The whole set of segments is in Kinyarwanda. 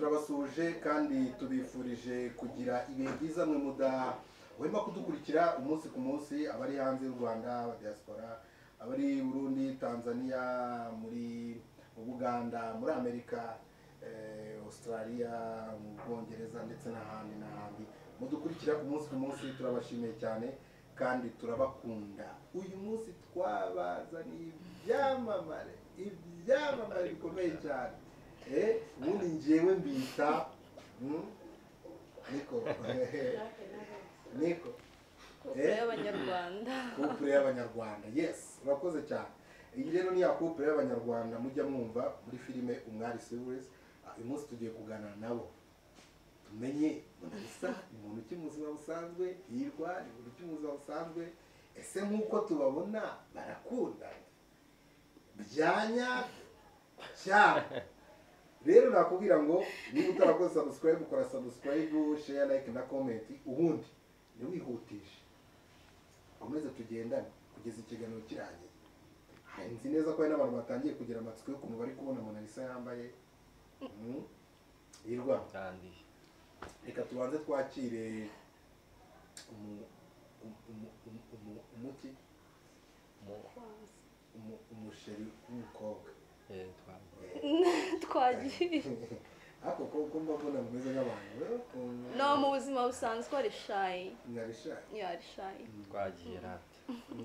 turabasuje kandi tubifurije kugira ibihe byiza mwe wema kudukurikira umunsi ku munsi abari hanze y'u Rwanda aba diaspora abari Burundi Tanzania muri Uganda muri Amerika Australia mu Bwongereza ndetse n'ahandi mudukurikira umunsi ku munsi turabashimiye cyane kandi turabakunda uyu munsi twabazaniye ibyamamare bikomeye cyane ubundi njyewe mbita Niko couple y'abanyarwanda yes urakoze cyane iyi rero ni ya couple y'abanyarwanda mujya mwumva muri filime Umwari Series uyu munsi tugiye kuganira nabo tumenye Monalisa ni umuntu ki mu buzima busanzwe Hirwa ni umuntu ki mu buzima busanzwe ese nk'uko tubabona barakundana byanya cyane rero nakubwira ngo niba utarakoze subscribe ukora subscribe share like na comment ubundi ni wihutisha komeze tugendane kugeza ikiganiro kirangiye nzi neza ko hari n'abantu batangiye kugira amatsiko yo kumva bari kubona Monalisa yambaye Hirwa kandi reka tubanze twakire umusheri w'umukobwa twagiye ako ko mbona mumeze nk'abantu no mu buzima busanzwe ari shy ari shy twagiye rati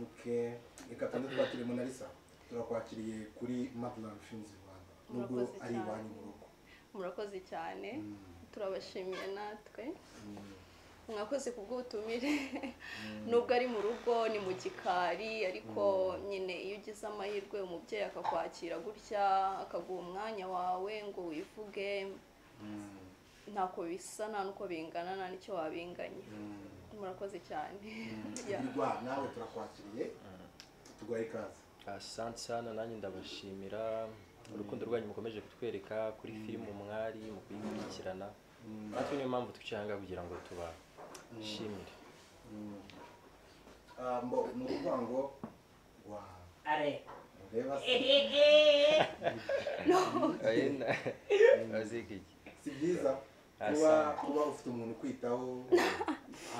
okay reka tubanze twakire Monalisa turakwakiriye kuri Madland Films Rwanda nubwo ari iwanyu mu rugo murakoze cyane turabashimiye natwe mwakoze kubw'ubutumire nubwo ari mu rugo ni mu gikari ariko nyine iyo ugize amahirwe umubyeyi akakwakira gutya akaguha umwanya wawe ngo wivuge ntako bisa nta nuko bingana nta nicyo wabinganye murakoze cyane Hirwa nawe turakwakiriye tuguhaye ikaze asante sana nanjye ndabashimira urukundo rwanyu mukomeje kutwereka kuri filime Umwari mu kuyikurikirana natwe niyo mpamvu tucyanga kugira ngo tubashimire mbo ni ukuvuga ngo reba si byiza kuba ufite umuntu ukwitaho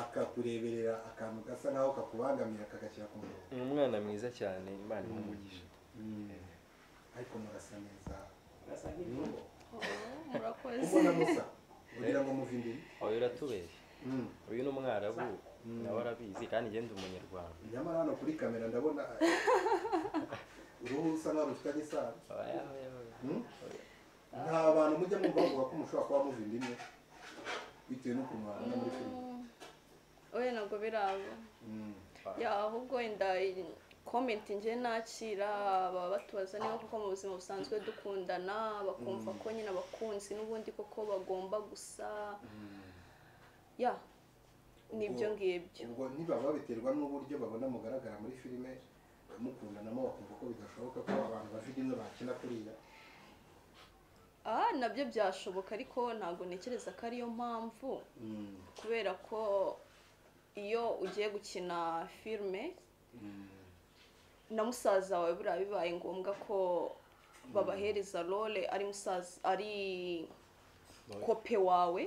akakureberera akantu gasa naho kakubangamira akagashyira ku murongo ni umwana mwiza cyane Imana imumugisha ariko murasa neza murakoze ubona musa kugira ngo muve imbere oya uratubeshye uyu ni umwarabu nawe arabizi kandi ngende umunyarwanda nyamara hano kuri kamera ndabona uruhu rusa naho rufitanye isano nta bantu mujya mwumva bavuga ko mushobora kuba muva inda imwe bitewe n'ukuntu mubana muri filime oya ntabwo biraba ahubwo wenda comment nje nakira baba batubaza niba kuko mu buzima busanzwe dukundana bakumva ko nyine abakunzi n'ubundi koko bagomba gusa nibyo ngibyo ubwo ntibaba babiterwa n'uburyo babona mugaragara muri filime mukundanamo bakumva ko bidashoboka ko abantu bafite imwe bakina kuriya nabyo byashoboka ariko ntabwo ntekereza ko ariyo mpamvu kubera ko iyo ugiye gukina filime na musaza wawe buriya bibaye ngombwa ko babahereza role ari kope wawe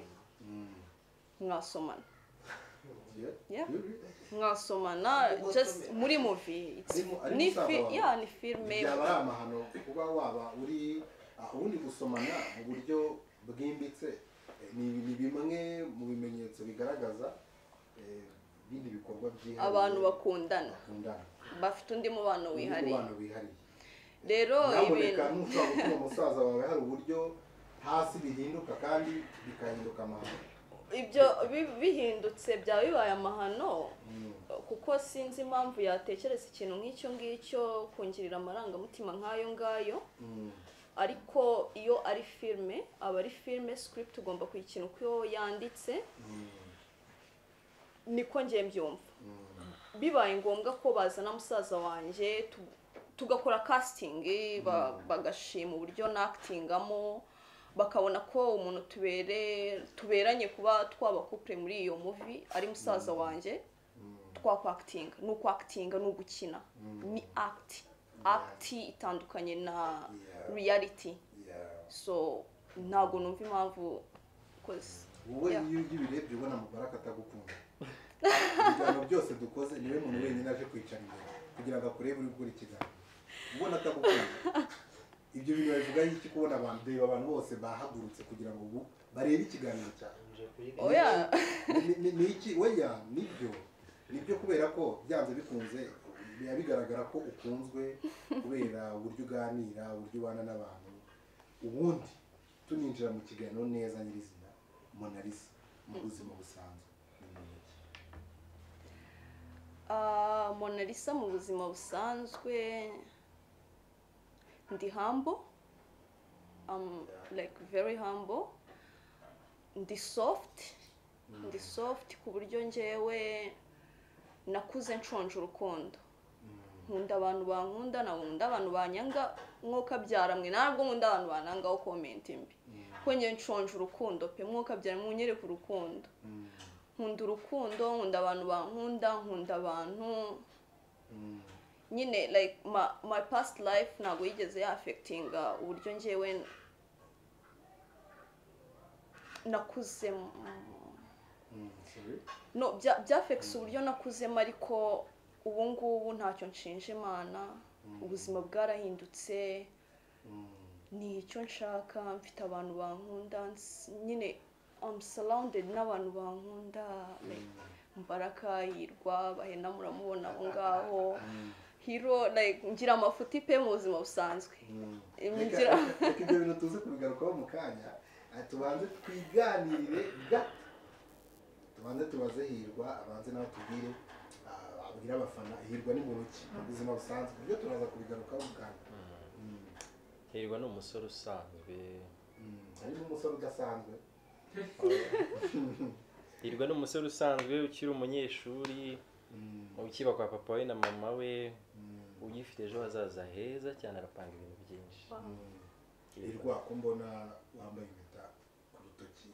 mwasomana mwasomana just muri movie ni filime byaba ari amahano kuba waba uri ubundi gusomana mu buryo bwimbitse ni bimwe mu bimenyetso bigaragaza ibindi bikorwa byihariye abantu bakundana bafite undi mubano wihariye rero ibintu ntushobora gutuma umusaza wawe hari uburyo hasi bihinduka kandi bikahinduka amahano ibyo bihindutse byaba bibaye amahano kuko sinzi impamvu yatekereza ikintu nk'icyo ngicyo kungirira amarangamutima nk'ayo ngayo ariko iyo ari filime aba ari filime script ugomba kuyikina uko yanditse niko ngiye mbyumva bibaye ngombwa ko bazana musaza wanjye tugakora casting bagashima uburyo nactingamo bakabona ko umuntu tuberanye kuba twaba couple muri iyo movie ari musaza wanjye twakwakitinga n'ukwactinga n'ugukina ni act itandukanye na reality so ntabwo numva impamvu koze wowe Yeah. iyo ubirebye ubona Mubaraka atagukunda ibiganiro byose dukoze niwe muntu wenyine aje kwicara imbere kugira ngo akurebe uri gukora ikiganiro ubona atagukunda ibyo bintu bivuga iki kubona abantu reba abantu bose bahagurutse kugira ngo ubu barebe ikiganiro cyawe oya ni iki oya nibyo kubera ko byanze bikunze biba bigaragara ko ukunzwe kubera uburyo uganira uburyo ubana n'abantu ubundi tuninjira mu kiganiro neza nyirizina Mona Lisa mu buzima busanzwe Mona Lisa mu buzima busanzwe ndi humble, like very humble, ndi soft ku buryo njyewe nakuze nshonje urukundo nkunda abantu bankunda nkunda abantu banyanga mwuka byaramwe ntabwo nkunda abantu banangaho comment mbi ko njye nshonje urukundo pe mwuka byaramwe munyereka urukundo nkunda urukundo nkunda abantu bankunda nkunda abantu nyine like my past life ntabwo yigeze affectinga uburyo njyewe nakuze no byafekisa uburyo nakuzemo ariko ubu ngubu ntacyo nshinja Imana ubuzima bwarahindutse ni icyo nshaka mfite abantu bankunda nyine I'm surrounded n'abantu bankunda Mubaraka Hirwa Bahena muramubona aho ngaho Hero like ngira amafuti pe mu buzima busanzwe ngira ibyo bintu tuze kubigarukaho mu kanya tubanze twiganirire tubanze tubaze Hirwa abanze nawe tubwire abwira abafana Hirwa ni muntu ki mu buzima busanzwe ibyo turaza kubigarukaho mu kanya Hirwa ni umusore usanzwe ari n'umusore udasanzwe Hirwa ni umusore usanzwe ukiri umunyeshuri ukiba kwa papa we na mama we ugifite ejo hazaza heza cyane arapanga ibintu byinshi Hirwa ko mbona wambaye impeta ku rutoki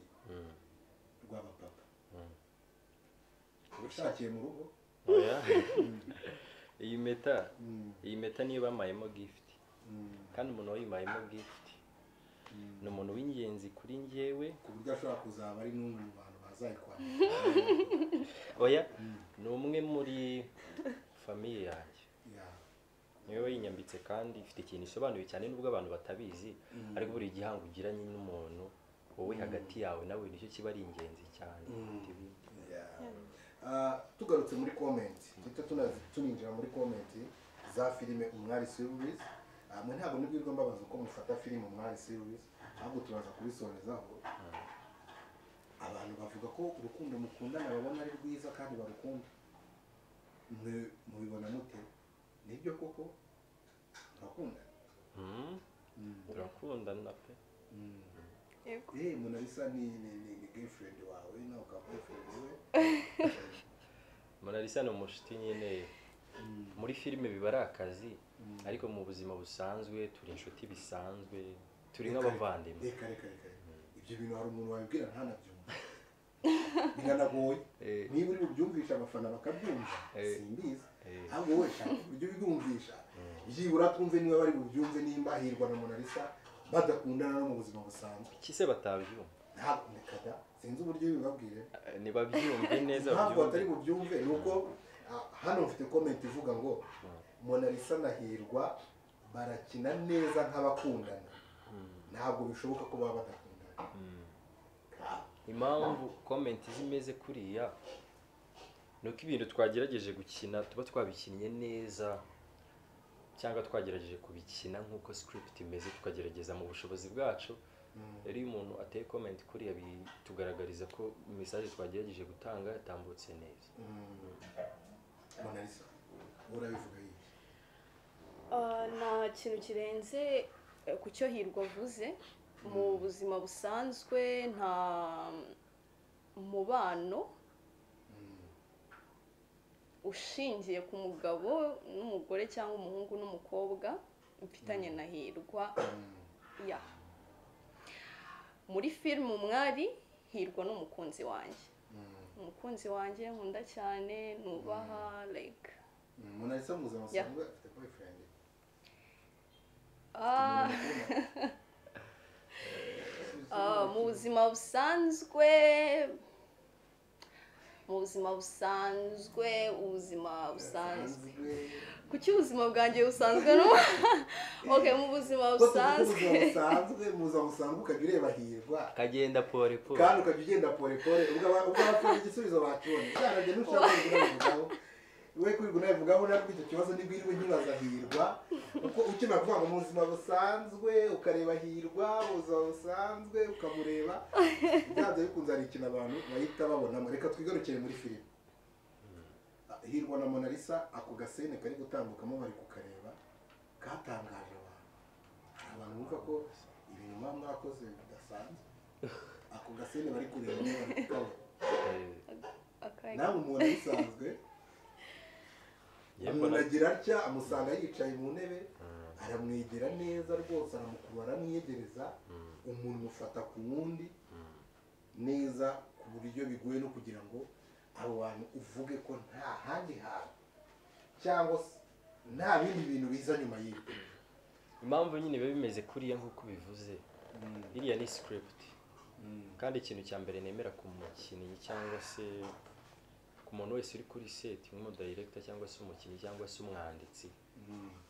rw'abapapa ushakiye mu rugo oya iyi meta niyo bamayemo gift kandi umuntu wayimayemo gift ni umuntu w'ingenzi kuri njyewe ku buryo ashobora kuzaba ari n'umwe mu bantu bazayikwana oya ni umwe muri famiye yanjye niwe wayinyambitse kandi ifite ikintu isobanuye cyane nubwo abantu batabizi ariko buri gihango ugiranye n'umuntu wowe hagati yawe nawe nicyo kiba ari ingenzi cyane tugarutse muri comment tuninjira muri comment za filime Umwari Series mwe ntabwo nibwirwa mbabaza uko mufata filime Umwari Series ahubwo turaza kubisorezaho abantu bavuga ko urukundo mukundana babona ari rwiza kandi barukunda mubibona mute nibyo koko turakundana turakundana pe Mona Lisa ni girlfriend wawe nawe ukaba boyfriend we Mona Lisa ni umushuti nyine muri filime biba ari akazi ariko mu buzima busanzwe turi inshuti bisanzwe turi nk'abavandimwe reka ibyo bintu hari umuntu wabibwira ntanabyumva biranagoye niba uri bubyumvisha abafana bakabyumva simbizi ahubwo wowe shaka uburyo ubyumvisha byibura twumve niba bari bubyumve nimba Hirwa na Mona Lisa badakundana no mu buzima busanzwe kise batabyumva ntabwo nekada sinzi uburyo bibabwire nibabyumve neza ntabwo batari bubyumve nuko hano mfite comment ivuga ngo Mona Lisa na Hirwa barakina neza nk'abakundana ntabwo bishoboka ko baba badakundana impamvu comment zimeze kuriya nuko ibintu twagerageje gukina tuba twabikinnye neza cyangwa twagerageje kubikina nk'uko script imeze tukagerageza mu bushobozi bwacu rero iyo umuntu ateye comment kuriya bitugaragariza ko message twagerageje gutanga yatambutse neza Mona Lisa urabivuga iki nta kintu kirenze ku cyo Hirwa avuze mu buzima busanzwe nta mubano ushingiye ku mugabo n'umugore cyangwa umuhungu n'umukobwa mfitanye na Hirwa muri filime Umwari Hirwa n'umukunzi wanjye nkunda cyane nubaha like Mona Lisa mu buzima busanzwe afite boyfriend mu buzima busanzwe ubuzima busanzwe kuki ubuzima bwanjye busanzwe no okay mu buzima busanzwe muza busanzwe ukajya ureba hirwa kagenda pole pole kandi ukajya ugenda pole pole ubwo abafite igisubizo bakibonye cyane n'ushaka kubivugaho we kuri gunavugaho nabwo icyo kibazo nibwiriwe nyibaza hirwa uko ukimara kuvuga ngo mu buzima busanzwe ukareba hirwa ubuzima busanzwe ukamureba byanze bikunze hari ikintu abantu bahita babonamo reka twigarukire muri filime hirwa na Mona Lisa ako gasene kari gutambukamo bari kukareba katangaje abantu bumva ko ibintu mwakoze bidasanzwe ako gasene bari kureba nawe umuntu bisanzwe umuntu agira atya amusanga yicaye mu ntebe aramwegera neza rwose aramukurura aramwiyegereza umuntu mufata ku wundi neza ku buryo bigoye no kugira ngo abo bantu uvuge ko nta handi hantu cyangwa se nta bindi bintu biza nyuma y'ibyo impamvu nyine biba bimeze kuriya nk'uko bivuze iriya ni script kandi ikintu cya mbere nemera ku mukinnyi cyangwa se ku muntu wese uri kuri set nk'umudirector cyangwa se umukinnyi cyangwa se umwanditsi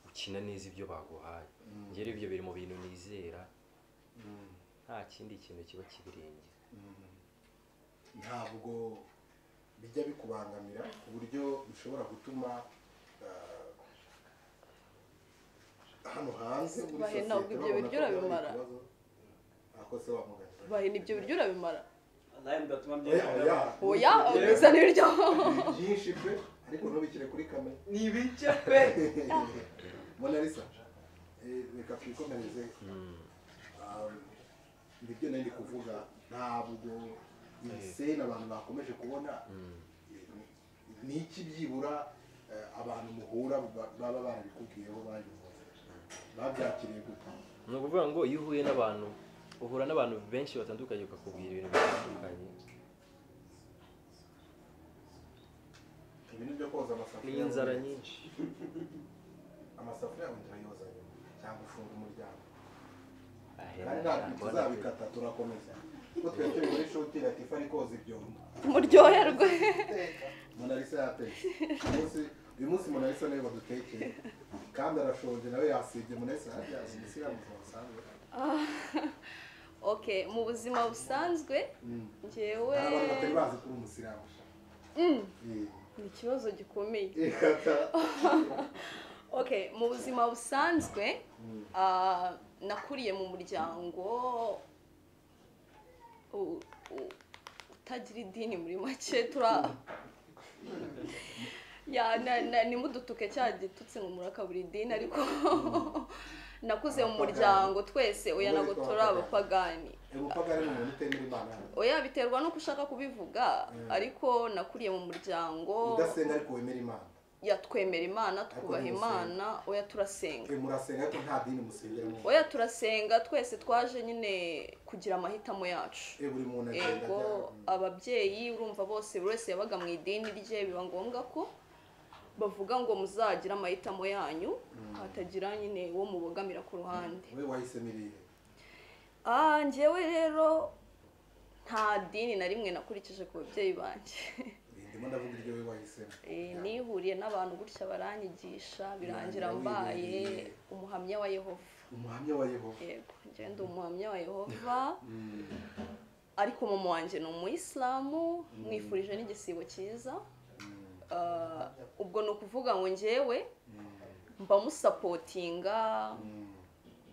ukina neza ibyo baguhaye ngere ibyo biri mu bintu nizera nta kindi kintu kiba kibirenze ntabwo bijya bikubangamira ku buryo bishobora gutuma hano hanze muri sosiyete ntabwo ibyo biryo urabimara bahina ibyo biryo urabimara oya bisa n'ibiryo byinshi pe ariko ntubikire kuri kamera ni ibice pe Mona Lisa reka twikomereze ibyo nari kuvuga ntabwo ibisena abantu bakomeje kubona ni iki byibura abantu muhura baba barabikubwiyeho babyakiriye gute ni ukuvuga ngo iyo uhuye n'abantu uhura n'abantu benshi batandukanye bakakubwira ibintu bitandukanye ibintu byo koza amasafuriya n'inzara nyinshi amasafuriya wenda yoza cyangwa ufunga umuryango kandi ntabwo tuzabikata turakomeza kuko twari turi muri shoti Latifa ari koza ibyombo muryoherwe Mona Lisa yatetse uyu munsi Mona Lisa nawe badutekeye kandi arashonje nawe yasibye Mona Lisa yasibye mu busanzwe okay mu buzima busanzwe njyewe abantu batari bazi kuri umusiramu ni ikibazo gikomeye okay mu buzima busanzwe nakuriye mu muryango utagira idini muri make nimudutuke cya gitutse ngo murakabura idini ariko nakuze mu muryango twese oya ntabwo turi abapagani oya biterwa nuko ushaka kubivuga ariko nakuriye mu muryango udasenga ariko wemera Imana twemera Imana twubaha Imana oya turasenga murasenga ariko nta dini musengeramo oya turasenga twese twaje nyine kugira amahitamo yacu ego ababyeyi urumva bose buri wese yabaga mu idini rye biba ngombwa ko bavuga ngo muzagira amahitamo yanyu hatagira nyine uwo mubogamira ku ruhande we wahisemo irihe njyewe rero nta dini na rimwe nakurikije ku babyeyi banjye ndimo ndavuga iryo we wahisemo nihuriye n'abantu gutya baranyigisha birangira mbaye umuhamya wa Yehova yego njyewe ndi umuhamya wa Yehova ariko mama wanjye ni umuyisilamu mwifurije n'igisibo cyiza ubwo ni ukuvuga ngo njyewe mba musapotinga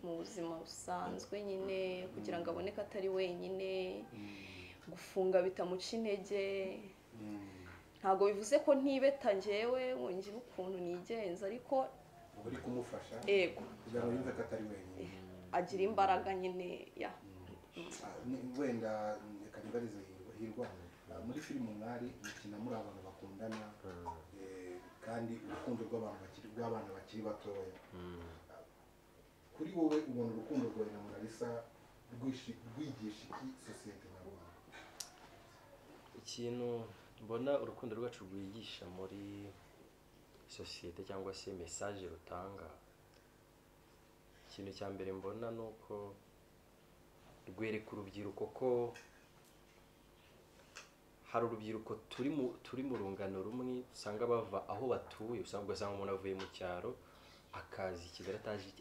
mu buzima busanzwe nyine kugira ngo abone ko atari wenyine gufunga bitamuca intege ntabwo bivuze ko ntibeta njyewe ngo ngire ukuntu nigenza ariko uri kumufasha yego kugira ngo yumve ko atari wenyine agira imbaraga nyine wenda reka nibarize hirwa muri filime mwari mukina muri abantu bakundana kandi urukundo rw'abana bakiri batoya kuri wowe ubona urukundo rwawe na Mona Lisa rwigisha iki sosiyete nyarwanda ikintu mbona urukundo rwacu rwigisha muri sosiyete cyangwa se message rutanga ikintu cya mbere mbona nuko rwereka urubyiruko ko hari urubyiruko turi mu rungano rumwe usanga bava aho batuye, ugasanga umuntu avuye mu cyaro akaza i Kigali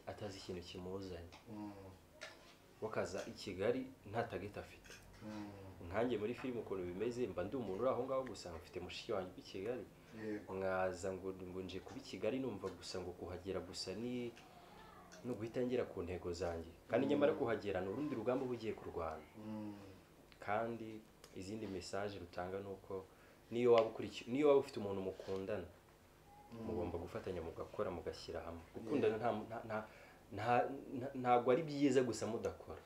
atazi ikintu kimuzanye, wakaza i Kigali nta tageti afite. Nkanjye muri filime ukuntu bimeze, mba ndi umuntu uri aho ngaho gusa mfite mushiki wanjye i Kigali, mwaza ngo nje kuba i Kigali numva gusa ngo kuhagera gusa ni no guhita ngera ku ntego zanjye, kandi nyamara kuhagera ni urundi rugamba uba ugiye kurwana. Kandi izindi message rutanga nuko niyo waba ufite umuntu mukundana, mugomba gufatanya mugakora mugashyira hamwe. Gukundana ntabwo ari byiza gusa mudakora.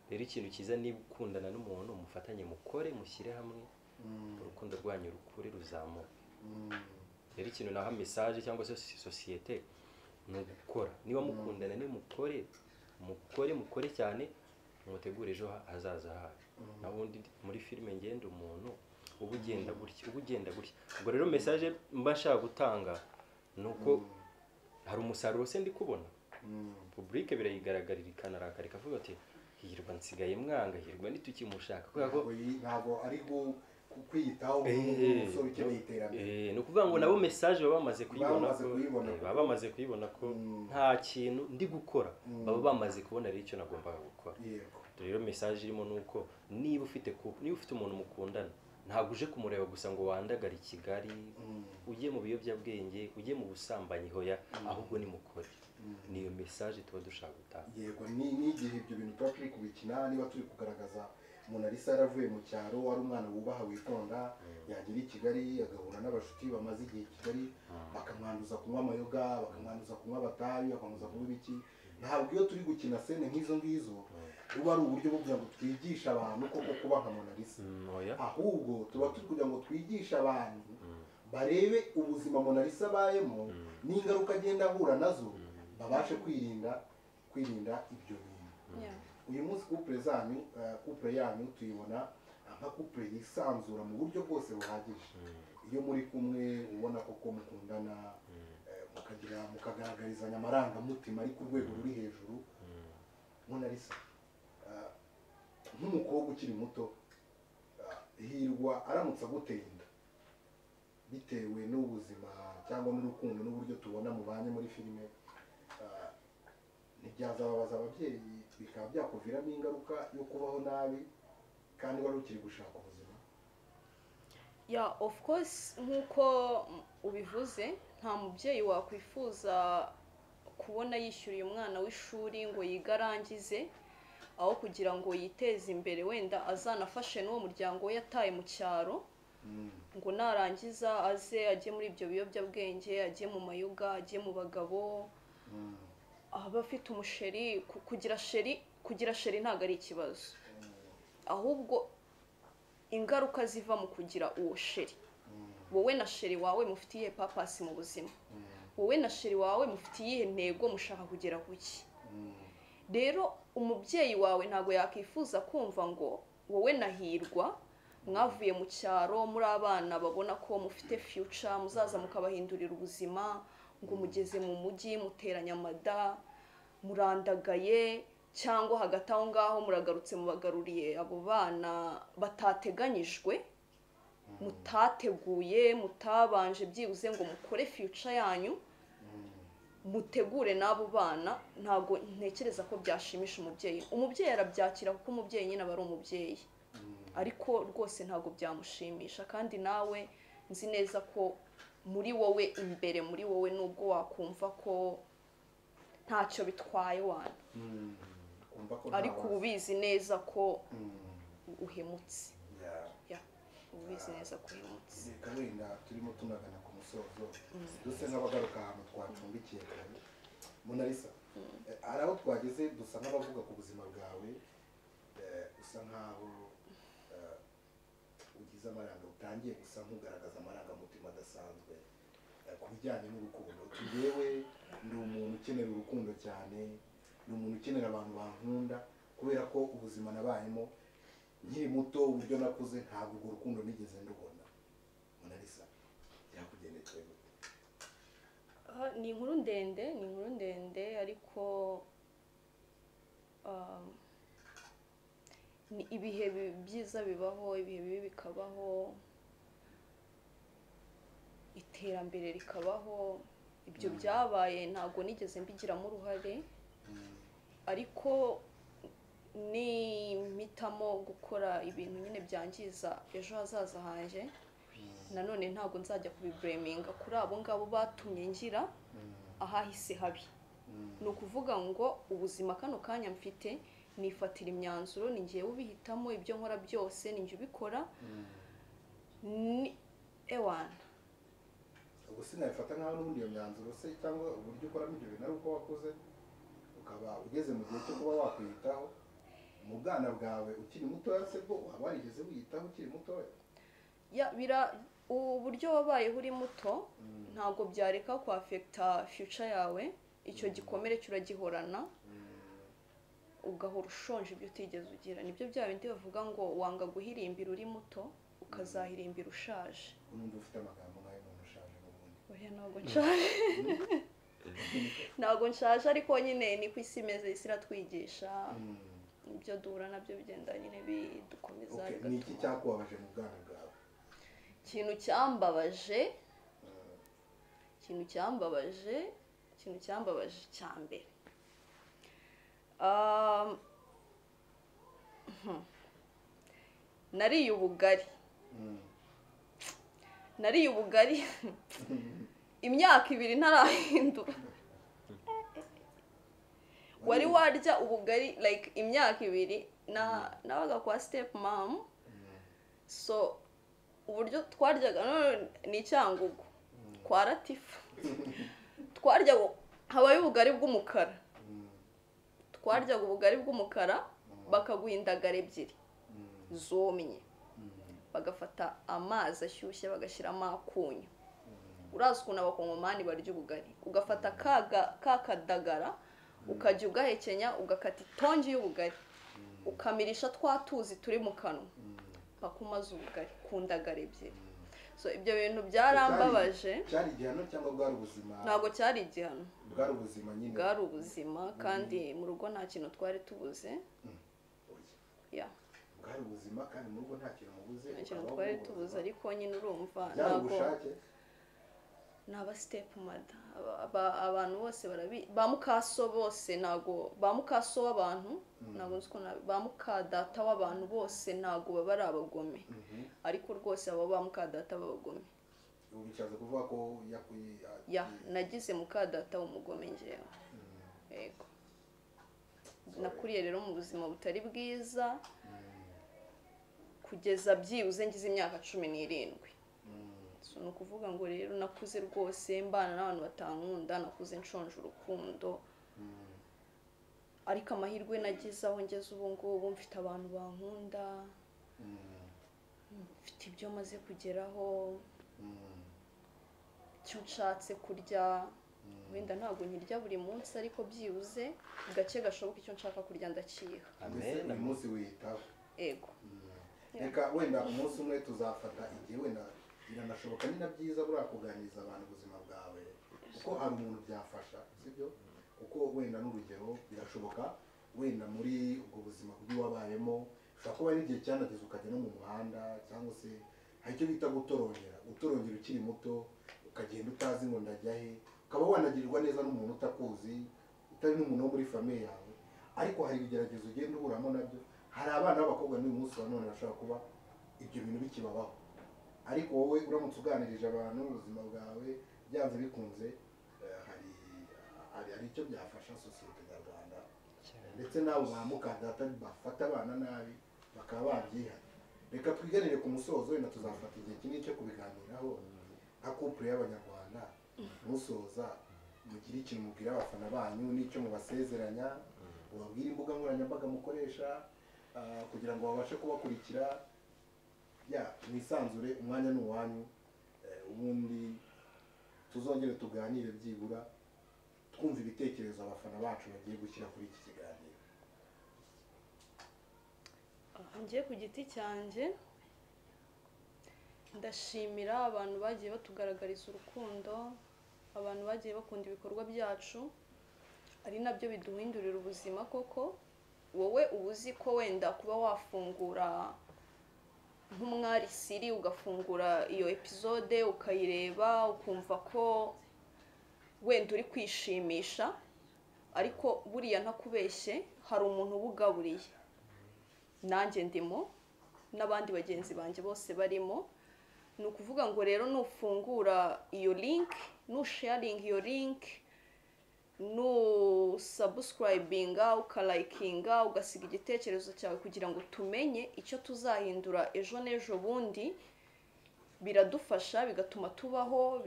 Rero ikintu cyiza niba ukundana n'umuntu mufatanye mukore mushyire hamwe, urukundo rwanyu rukure ruzamuka. Rero ikintu naha message cyangwa se societe ni gukora. Niba mukundana ni mukore cyane, mutegure ejo hazaza hawe. Nabundi muri filime ngenda umuntu uba ugenda gutya. Ubwo rero message mba nshaka gutanga nuko hari umusaruro se ndi kubona. Public birayigaragarira ikanarakara ikavuga ati hirwa nsigaye mwanga, hirwa ntitukimushaka kubera ko ntabwo ari kwiyitaho umusore ukeneye iterambere. Ni ukuvuga ngo nabo message baba bamaze kuyibona ko nta kintu ndi gukora, baba bamaze kubona rero icyo nagombaga gukora. Rero message irimo nuko niba ufite umuntu mukundana, ntabwo uje kumureba gusa ngo wandagare i Kigali, ujye mu biyobyabwenge, ujye mu busambanyi, hoya ahubwo ni mukore. Niyo message tuba dushaka gutanga. Yego, n'igihe ibyo bintu tuba turi kubikina, niba turi kugaragaza umuntu Alisa yaravuye mu cyaro, ari umwana wubaha witonda, yagera i Kigali agahura n'abashuti bamaze igihe i Kigali, bakamwanduza kunywa amayoga, bakamwanduza kunywa abatabi, bakamwanduza kunywa ibiki. Ntabwo iyo turi gukina scene nk'izo ngizo ruba ari uburyo bwo kugira ngo twigishe abantu koko kuba nka Mona Lisa, ahubwo tuba turi kugira ngo twigishe abantu barebe ubuzima Mona Lisa abayemo n'ingaruka agenda ahura nazo, babashe kwirinda ibyo bintu. Uyu munsi couple yanyu tuyibona nka couple yisanzura mu buryo bwose buhagije. Iyo muri kumwe ubona koko mukundana, mukagaragarizanya amarangamutima ari ku rwego ruri hejuru. Mona Lisa, nk'umukobwa ukiri muto, hirwa aramutse aguteye inda bitewe n'ubuzima cyangwa n'urukundo n'uburyo tubona mubanye muri filime, ntibyazababaza ababyeyi bikaba byakuviramo ingaruka yo kubaho nabi kandi wari ukiri gushaka ubuzima? Of course, nk'uko ubivuze, nta mubyeyi wakwifuza kubona yishyuriye umwana w'ishuri ngo yige arangize, aho kugira ngo yiteze imbere wenda azanafashe n'uwo muryango we yataye mu cyaro, ngo narangiza aze ajye muri ibyo biyobyabwenge, ajye mu mayoga, ajye mu bagabo, aba afite umusheri. Kugira sheri ntabwo ari ikibazo, ahubwo ingaruka ziva mu kugira uwo sheri. Wowe na sheri wawe mufitiye purpose mu buzima, wowe na sheri wawe mufitiye intego mushaka kugera kuki. Rero umubyeyi wawe ntabwo yakifuza kumva ngo wowe na hirwa mwavuye mu cyaro muri abana babona ko mufite future, muzaza mukabahindurira ubuzima, ngo mugeze mu mujyi muteranya amada, murandagaye, cyangwa hagati aho ngaho muragarutse mubagaruriye abo bana batateganyijwe, mutateguye, mutabanje byibuze ngo mukore future yanyu, mutegure n'abo bana. Ntabwo ntekereza ko byashimisha umubyeyi. Umubyeyi arabyakira kuko umubyeyi nyine aba ari umubyeyi, ariko rwose ntabwo byamushimisha. Kandi nawe nzi neza ko muri wowe imbere, muri wowe nubwo wakumva ko ntacyo bitwaye wana, ariko ubizi neza ko uhemutse. Ubizi neza ko uhemutse. Reka wenda turimo tunagana ku musozo, duse nk'abagaruka ahantu twacumbikiye kare. Mona Lisa, hari aho twageze dusa nk'abavuga ku buzima bwawe, usa nk'aho ugize utangiye gusa nk'ugaragaza amarangamutima adasanzwe ku bijyanye n'urukundo. Njyewe ndi umuntu ukenera urukundo cyane, ni umuntu ukenera abantu bankunda, kubera ko ubuzima nabayemo nkiri muto, uburyo nakuze, ntabwo urwo rukundo nigeze ndubona. Mona Lisa, byakugendekeye gute? Ni inkuru ndende ariko ni ibihe byiza bibaho, ibihe bibi bikabaho, iterambere rikabaho. Ibyo byabaye ntabwo nigeze mbigiramo uruhare, ariko ni mpitamo gukora ibintu nyine byangiza ejo hazaza hanjye. Nanone ntabwo nzajya kubibreminga kuri abo ngabo batumye ngira ahahise habi. Ni ukuvuga ngo ubuzima kano kanya mfite nifatira imyanzuro, ni ngiye ubihitamo, ibyo nkora byose ni ngiye ubikora. Ewana ubwo sinabifata nk'aho n'ubundi iyo myanzuro se cyangwa uburyo ukoramo ibyo bintu ari uko wakuze ukaba ugeze mu gihe cyo kuba wakwiyitaho. Mu bwana bwawe ukiri mutoya se bwo waba warigeze wiyitaho ukiri mutoya? Uburyo wabayeho uri muto ntabwo byareka ku affecta future yawe. Icyo gikomere cyuragihorana, ugahora ushonje ibyo utigeze ugira. Nibyo bya bindi bavuga ngo wanga guhirimbira uri muto ukazahirimbira ushaje. Numva ufite amagambo nk'ayo umuntu ushaje n'ubundi. Oya ntabwo nshaje. Ntabwo nshaje, ariko nyine ni ku isi imeze, isi iratwigisha. Ibyo duhura nabyo bigenda nyine bidukomeza. Ni iki cyakubabaje mu bwana bwawe? Ikintu cyambabaje cya mbere, nariye ubugari imyaka 2 ntarahindura. Wari warya ubugari like imyaka 2 nabaga kwa step mom. So uburyo twaryaga ni Cyangugu kwa Latifa. Twaryaga habaye ubugari bw'umukara. Twaryaga ubugari bw'umukara bakaguha indagara 2 zomye, bagafata amazi ashyushye bagashyiramo akunyu. Urazi ukuntu abakongomani barya ubugari, ugafata kakadagara ukajya ugahekenya, ugakata itongi y'ubugari ukamirisha twatuzi turi mu kanwa bakumaza ubugari ku ndagara 2. So ibyo bintu byarambabaje. Cyari igihano cyangwa bwari ubuzima? Ntabwo cyari igihano, bwari ubuzima nyine. Bwari ubuzima, kandi mu rugo nta kintu twari tubuze. Bwari ubuzima kandi mu rugo nta kintu mubuze. Nta kintu twari tubuze, ariko nyine urumva ntabwo naba step mother. Abantu bose ba mukaso bose ntago ba mukaso w'abantu, ntago nzi ko ba mukadata w'abantu bose ntago baba ari abagome. Ariko rwose abo ba mukadata b'abagome. Ubishatse kuvuga ko nagize mukadata w'umugome ngewe. Yego. Nakuriye rero mu buzima butari bwiza kugeza byibuze ngize imyaka 17. So no kuvuga ngo rero nakuze rwose mbana n'abantu batankunda, nakuze nshonje urukundo. Ariko amahirwe nagize aho ngeze ubu ngubu mfite abantu bankunda, mfite ibyo maze kugeraho, icyo nshatse kurya. Wenda ntabwo nkirya buri munsi, ariko byibuze gake gashoboka icyo nshaka kurya ndakiha. Amen. Uyu munsi wiyitaho. Yego. Reka wenda umunsi umwe tuzafata igihe wenda biranashoboka ni na byiza buriya kuganiriza abantu ubuzima bwawe, kuko hari umuntu byafasha, sibyo? Kuko wenda n'urugero birashoboka wenda muri ubwo buzima bw'iwabayemo ushobora kuba n'igihe cyanageze ukajya no mu muhanda, cyangwa se hari icyo bita gutorongera ukiri muto, ukagenda utazi ngo ndajya he, ukaba wanagirirwa neza n'umuntu utakuzi, utari n'umuntu wo muri famiye yawe. Ariko hari ibigeragezo ugenda uhuramo nabyo. Hari abana b'abakobwa n'uyu munsi wa none bashobora kuba ibyo bintu bikibabaho, ariko wowe uramutse uganirije abantu ubuzima bwawe byanze bikunze, hari icyo byafasha sosiyete nyarwanda. Ndetse n'abo ba mukadata bafata abana nabi bakaba babyihana. Reka twiganire ku musozo, wenda tuzafata igihe kinini cyo kubiganiraho nka couple y'abanyarwanda. Musoza mugire ikintu mubwira abafana banyu n'icyo mubasezeranya, ubabwire imbuga nkoranyambaga mukoresha kugira ngo babashe kubakurikira. Mwisanzure, umwanya ni uwanyu. Ubundi tuzongere tuganire byibura twumva ibitekerezo abafana bacu bagiye gushyira kuri iki kiganiro. Ngiye ku giti cyanjye ndashimira abantu bagiye batugaragariza urukundo, abantu bagiye bakunda ibikorwa byacu, ari nabyo biduhindurira ubuzima koko. wowe uba uzi ko wenda kuba wafungura nk'umwari siri ugafungura iyo episode ukayireba ukumva ko wenda uri kwishimisha, ariko buriya ntakubeshye hari umuntu ubugaburiye, nanjye ndimo n'abandi bagenzi banjye bose barimo. Ni ukuvuga ngo rero nufungura iyo link, nusharinga iyo link, nusubscribinga, ukalayikinga, ugasiga igitekerezo cyawe kugira ngo tumenye icyo tuzahindura ejo n'ejo bundi, biradufasha, bigatuma tubaho,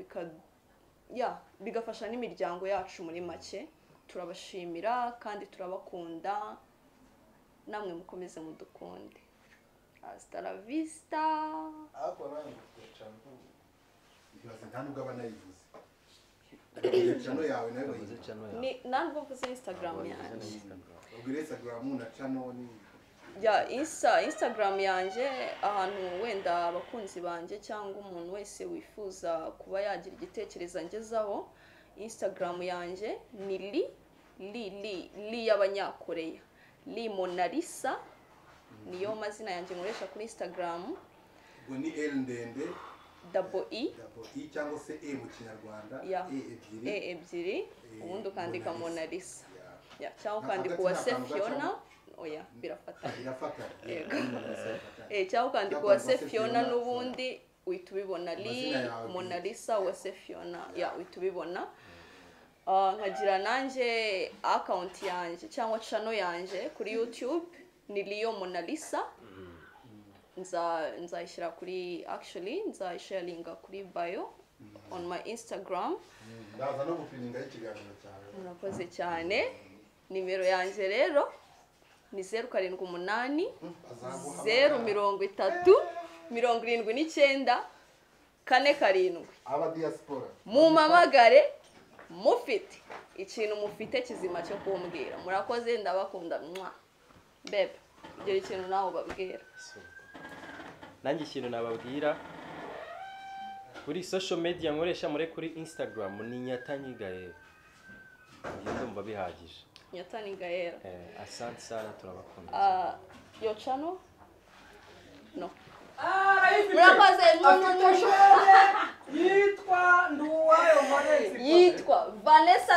bigafasha n'imiryango yacu muri make. Turabashimira kandi turabakunda, namwe mukomeze mudukunde. Hasta la vista. Ako nanjye cyane ibibazo nta nubwo abanayivuze channel yawe nayo ni ntabwo mvuze Instagram yanjye. ubwire Instagram na channel ni Instagram yanjye, ahantu wenda abakunzi banjye cyangwa umuntu wese wifuza kuba yagira igitekerezo angezaho, Instagram yanjye ni li y'abanyakoreya, li Mona Lisa, niyo mazina yanjye nkoresha kuri Instagram. ubwo ni L ndende double E cyangwa se E mu kinyarwanda, E ebyiri, ubundi ukandika Mona Lisa, cyangwa ukandika Uwase Fiona, oya birafatana, cyangwa ukandika Uwase Fiona n'ubundi uhita ubibona, li Mona Lisa Uwase Fiona, uhita ubibona. Nkagira nanjye account yanjye cyangwa channel yanjye kuri YouTube ni Lio Mona Lisa. Nzayishyira kuri, actually nzayisharinga kuri bio on my Instagram. ndaza no gupininga ikiganiro cyawe. Murakoze cyane. Nimero yanjye rero ni 078 030 79 47. aba diaspora Mumamagare mufite ikintu mufite kizima cyo kumbwira. Murakoze, ndabakunda bebe. Igihe ikintu nawe babwira. Nanjye ikintu nababwira kuri social media nkoresha muri kuri Instagram ni Nyatanyi Gael. Ndumva bihagije. Nyatanyi Gael. Asante sana, turabakunda. Your channel? No. Murakoze yitwa Nduwayo Vanessa. Yitwa Vanessa